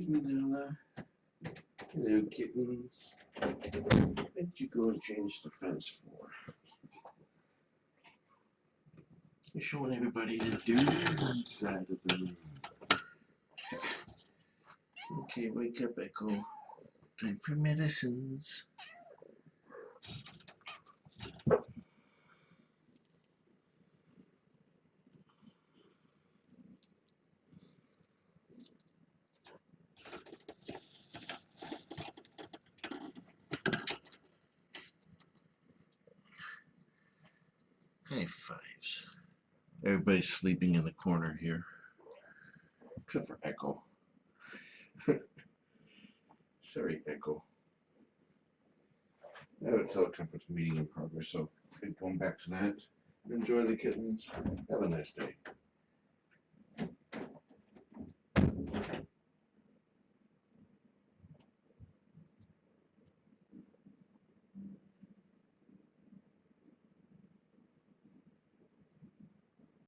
evening, Nella. Hello, kittens. What did you go and change the fence for? You're showing everybody the dirty side of the room. Okay, wake up, Echo. Time for medicines. High fives. Everybody's sleeping in the corner here, except for Echo. Sorry, Echo. I have a teleconference meeting in progress, so going back to that. Enjoy the kittens. Have a nice day.